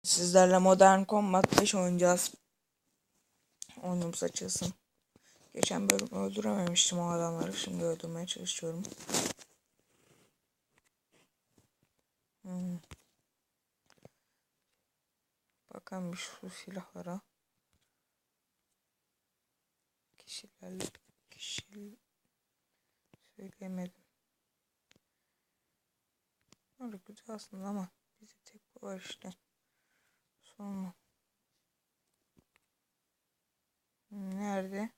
Sizlerle Modern Combat 5 oynayacağız. Oyunumuz açılsın. Geçen bölüm öldürememiştim o adamları. Şimdi öldürmeye çalışıyorum. Bakalım bir şu silahlara. Kişi söyleyemedim. Öyle güzel aslında ama bize tek bu var işte. Sonra. Nerede?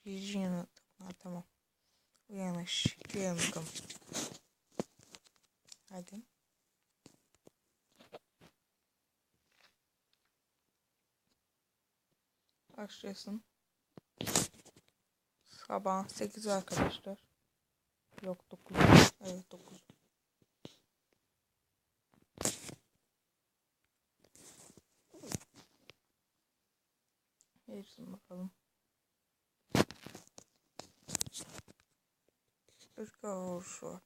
Region. Tamam. Uyanış. Gidelim bakalım. Hadi. Başlasın. Sabah 8 arkadaşlar. Yok 9. Evet 9. Geçsin bakalım. Irka vuruşu.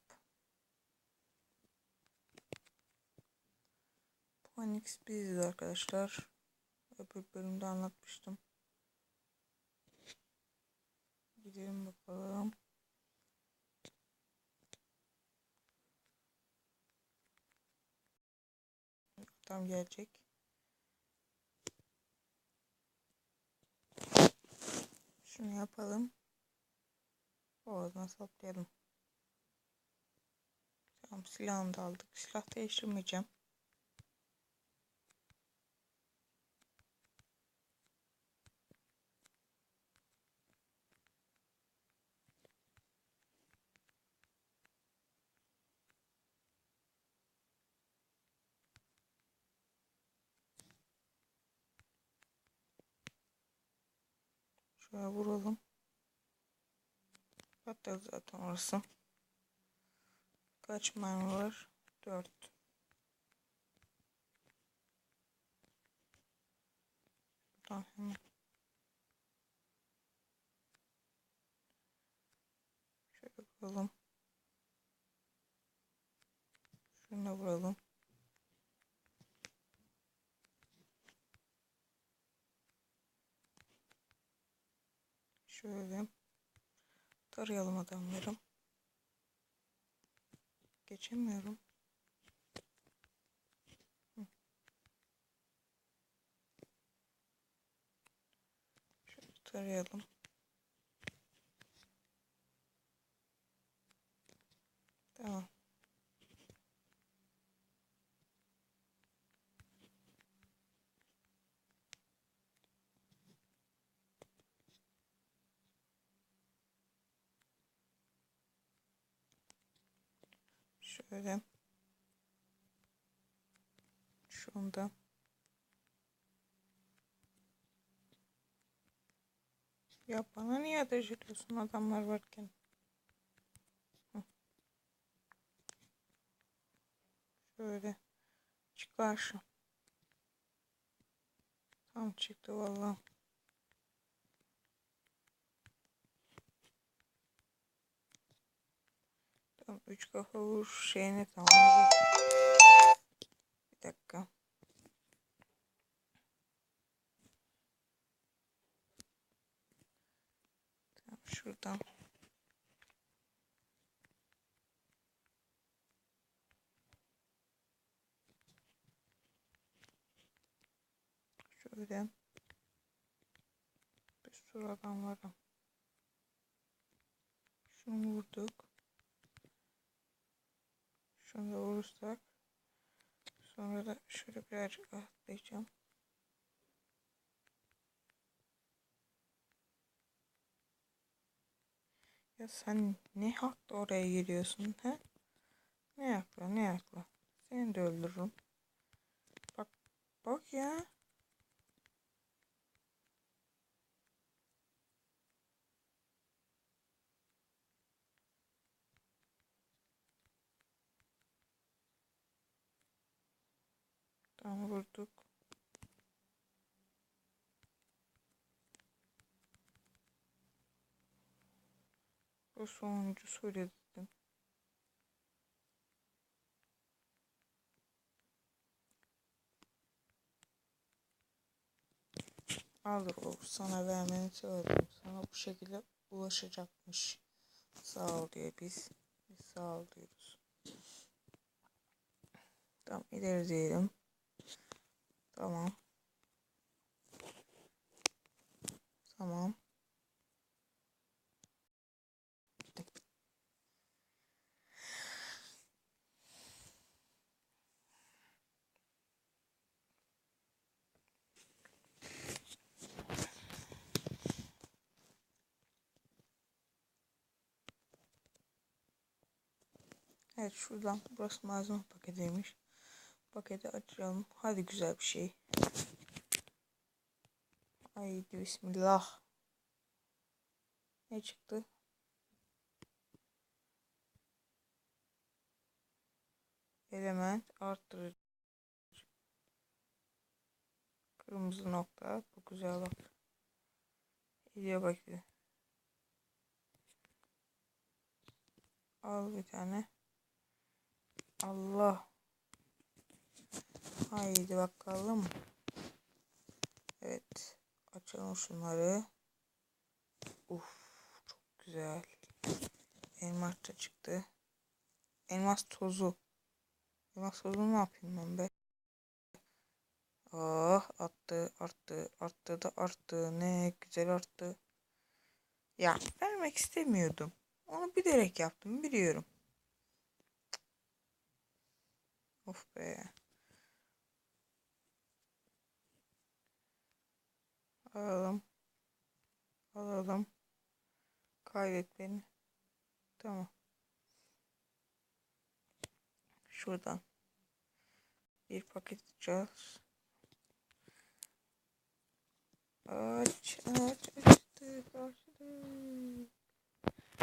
Phoenix biziz arkadaşlar. Öbür bölümde anlatmıştım. Gidelim bakalım. Tam gelecek. Şunu yapalım. Boğazına saplayalım. Tamam, silahını da aldık. Silah değiştirmeyeceğim. Şöyle vuralım. Hatta zaten orası. Kaç mermi var? 4. Tamam hemen. Şöyle vuralım. Şunu da vuralım. Şöyle. Tarayalım adamları. Geçemiyorum. Şöyle tarayalım. Tamam. Şöyle. Şunda. Ya bana niye ateş ediyorsun adamlar varken? Şöyle. Çıkar şu. Tam çıktı vallahi. Tamam, 3 kafa vuruş şeyini tamamladık. Bir dakika. Tamam, şuradan. Şöyle. Bir sürü adam var. Şunu vurduk. Şunu da vurursak. Sonra da şöyle birazcık atlayacağım. Ya sen ne hakla oraya giriyorsun he? Ne hakla ne hakla? Seni de öldürürüm. Bak bak ya. Tamam vurduk. Bu sonuncu söyledim. Alır o sana vermeni söyledim. Sana bu şekilde ulaşacakmış. Sağ ol diyor biz. Biz sağ ol diyoruz. Tamam ileri diyelim. Tamam. Tamam. Evet şuradan burası malzeme paketiymiş. Paketi açalım. Hadi güzel bir şey. Haydi bismillah. Ne çıktı? Element arttırıcı. Kırmızı nokta. Bu güzel bak. İyiye bakıyor. Al bir tane. Allah. Haydi bakalım. Evet. Açalım şunları. Uf, çok güzel. Elmas da çıktı. Elmas tozu. Elmas tozunu ne yapayım ben be? Ah arttı arttı arttı da arttı. Ne güzel arttı. Ya vermek istemiyordum. Onu bilerek yaptım biliyorum. Of be. Alalım. Alalım. Kaydet beni. Tamam. Şuradan bir paket açacağız. Aç aç açtık açtık.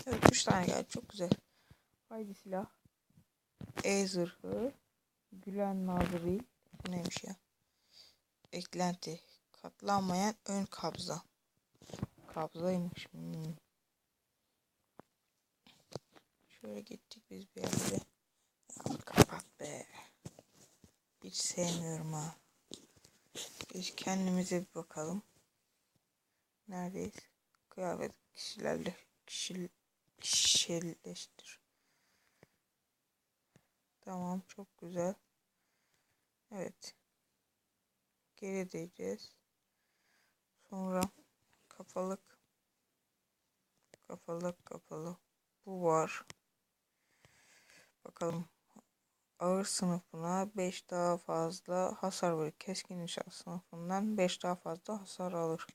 Evet 3 tane geldi çok güzel. Haydi silah. E zırhı. Gülen Nazırı. Bu neymiş ya? Eklenti. Katlanmayan ön kabza. Kabzaymış. Şöyle gittik biz bir yerde. Ya kapat be. Hiç sevmiyorum ha. Biz kendimize bir bakalım. Neredeyiz? Kıyafet kişileştir. Tamam çok güzel. Evet. Geri diyeceğiz. Sonra kafalık. Kafalı. Bu var. Bakalım. Ağır sınıfına 5 daha fazla hasar verir. Keskin nişan sınıfından 5 daha fazla hasar alır.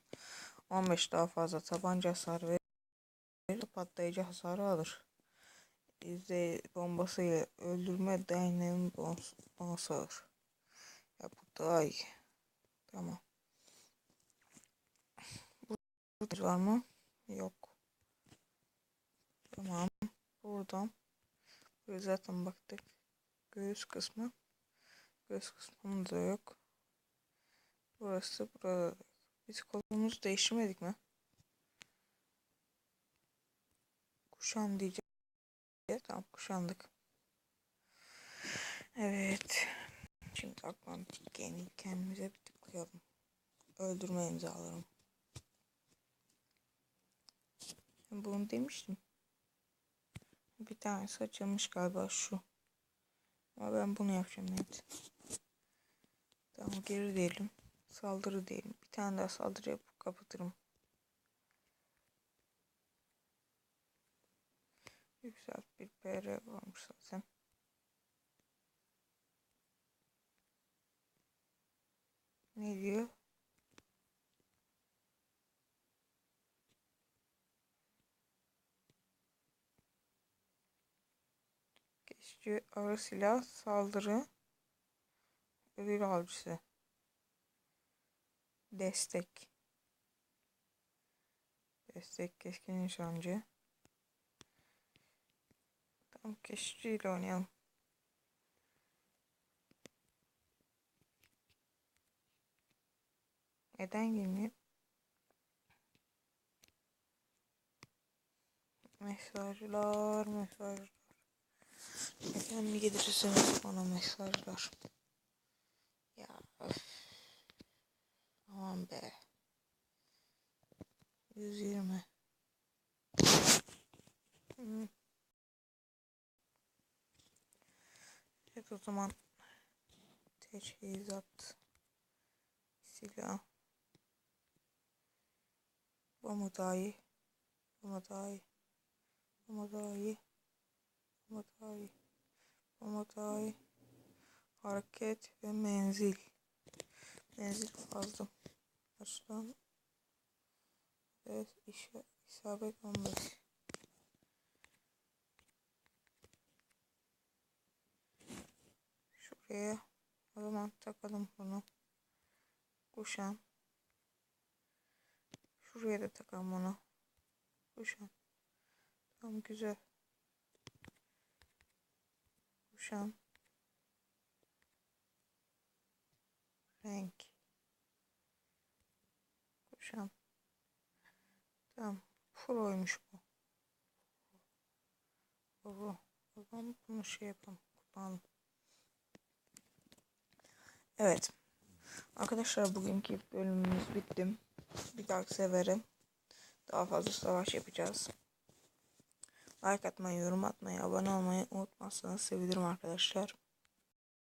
15 daha fazla tabanca hasar verir. Patlayıcı hasarı alır. İzle bombasıyla öldürme dayanığının bonusu alır. Ya bu daha iyi. Tamam. Burada var mı? Yok. Tamam. Buradan. Buraya zaten baktık. Göğüs kısmı. Göğüs kısmında da yok. Burası burada da yok. Biz kolumuzu değiştirmedik mi? Kuşan diyeceğiz. Tamam kuşandık. Evet. Şimdi Atlantik kendimize bir tıklayalım. Öldürme imzalarım. Bunu demiştim. Bir tanesi açılmış galiba şu. Ama ben bunu yapacağım evet. Tamam geri diyelim. Saldırı diyelim. Bir tane daha saldırı yapıp kapatırım. Yükselt bir PR varmış zaten. Ne diyor? Geçici ağır silah saldırı. Ödül avcısı. Destek. Destek keskin nişancı. Tamam keşiciyle oynayalım. Neden girmiyor? Mesajlar. Efendim getirirseniz bana mesajlar. Ya öf. Aman be. 120. Evet, o zaman teçhizat, silah, bomba dahi, bomba dahi, bomba dahi, bomba dahi, bomba dahi, hareket ve menzil. Menzil fazla. Açıdan ve isabet 15. Şuraya o zaman takalım bunu. Kuşan. Şuraya da takalım bunu. Kuşan. Tamam, güzel. Kuşan. Renk. Kuşan. Tamam. Pro'ymuş bu. Pro. O zaman bunu şey yapalım. Kullanalım. Evet. Arkadaşlar, bugünkü bölümümüz bitti. Bir dahaki sefere daha fazla savaş yapacağız. Like atmayı, yorum atmayı, abone olmayı unutmazsanız sevinirim arkadaşlar.